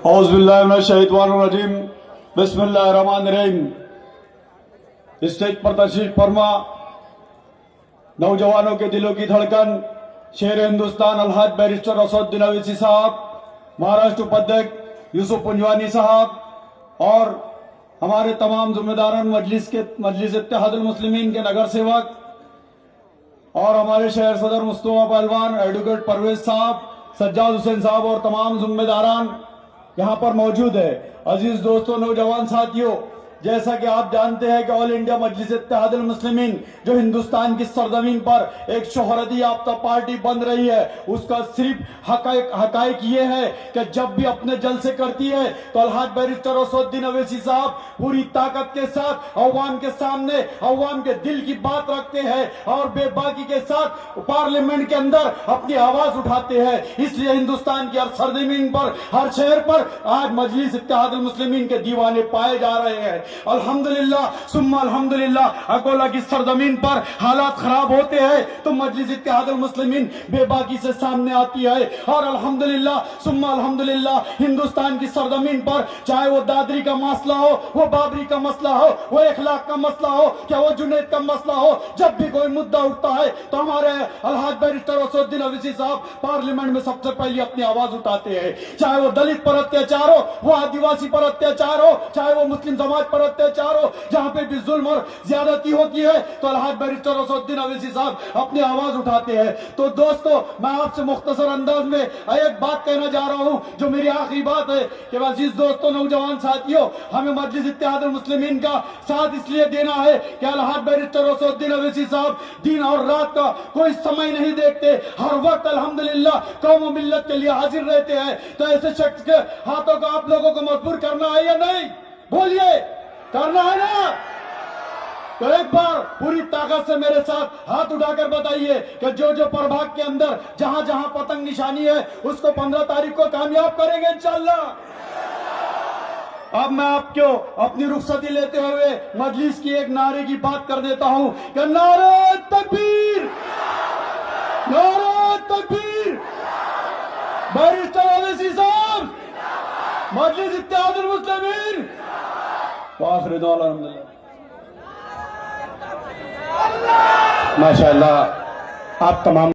اعوذ باللہ من الشیطان الرجیم بسم اللہ الرحمن الرحیم۔ اسٹیج پر تشریف فرما نوجوانوں کے دلوں کی دھڑکن شیر ہندوستان الحاج بیرسٹر اسد الدین اویسی صاحب، مہاراشٹر اپادھیکش یوسف پنجوانی صاحب اور ہمارے تمام ذمہ داران مجلس اتحاد المسلمین کے نگر سیوک اور ہمارے شہر صدر مصطفیٰ پہلوان، ایڈوکیٹ پرویز صاحب، سجاد حسین صاحب اور تمام ذمہ داران یہاں پر موجود ہے۔ عزیز دوستوں، نوجوان ساتھیوں، جیسا کہ آپ جانتے ہیں کہ آل انڈیا مجلس اتحاد المسلمین جو ہندوستان کی سرزمین پر ایک شہرت یافتہ پارٹی بن رہی ہے، اس کا صرف حقائق یہ ہے کہ جب بھی اپنے جلسے کرتی ہے تو الحاج بیرسٹر اسد الدین اویسی صاحب پوری طاقت کے ساتھ عوام کے سامنے عوام کے دل کی بات رکھتے ہیں اور بے باکی کے ساتھ پارلیمنٹ کے اندر اپنی آواز اٹھاتے ہیں۔ اس لیے ہندوستان کی ہر سرزمین پر، ہر شہر پر آج مجلس اتحاد المسلمین کے دیوانے پائے جا رہے ہیں۔ الحمدللہ ثم الحمدللہ، اکولا کی سرزمین پر حالات خراب ہوتے ہیں تو مجلس اتحاد المسلمین بے باکی سے سامنے آتی ہے، اور الحمدللہ ثم الحمدللہ ہندوستان کی سرزمین پر چاہے وہ دادری کا مسئلہ ہو، وہ بابری کا مسئلہ ہو، وہ اخلاق کا مسئلہ ہو، کیا وہ جنید کا مسئلہ ہو، جب بھی کوئی مدعا اٹھتا ہے تو ہمارے الحاج بیرسٹر اسد الدین اویسی صاحب پارلیمنٹ میں سب سے پہلے اپنی آواز اٹھاتے ہیں۔ چاہے وہ دلت پر اتیاچار ہو، وہ آدیواسی پر اتیاچار ہو، چاہے وہ مسلم سماج پر اتیاچار ہو، جہاں پہ بھی ظلم اور زیادتی ہوتی ہے تو الحاج بیرسٹر اسد الدین اویسی صاحب اپنی آواز اٹھاتے ہیں۔ تو دوستو، میں آپ سے مختصر انداز میں ایک بات کہنا جا رہا ہوں جو میری آخری بات ہے کہ عزیز دوستو، نوجوان ساتھیوں، ہمیں مجلس اتحاد المسلمین کا ساتھ اس لیے دینا ہے کہ الحاج بیرسٹر اسد الدین اویسی صاحب دن اور رات کا کوئی سمے نہیں دیکھتے، ہر وقت الحمدللہ قوم و ملت کے لیے حاضر رہتے ہیں۔ تو ایسے شخص کے ہاتھوں کو آپ لوگوں کو مجبور کرنا ہے یا نہیں؟ بولیے، کرنا ہے نا؟ تو ایک بار پوری طاقت سے میرے ساتھ ہاتھ اٹھا کر بتائیے کہ جو پربھاگ کے اندر جہاں جہاں پتنگ نشانی ہے اس کو 15 تاریخ کو کامیاب کریں گے انشاءاللہ۔ اب میں آپ کو اپنی رخصتی لیتے ہوئے مجلس کی ایک نعرے کی بات کر دیتا ہوں کہ نعرہ تکبیر، نعرہ تکبیر، بیرسٹر اویسی صاحب، مجلس اتحاد المسلمین، وآخر دعوانا الحمدللہ۔ ماشاءاللہ، آپ تمام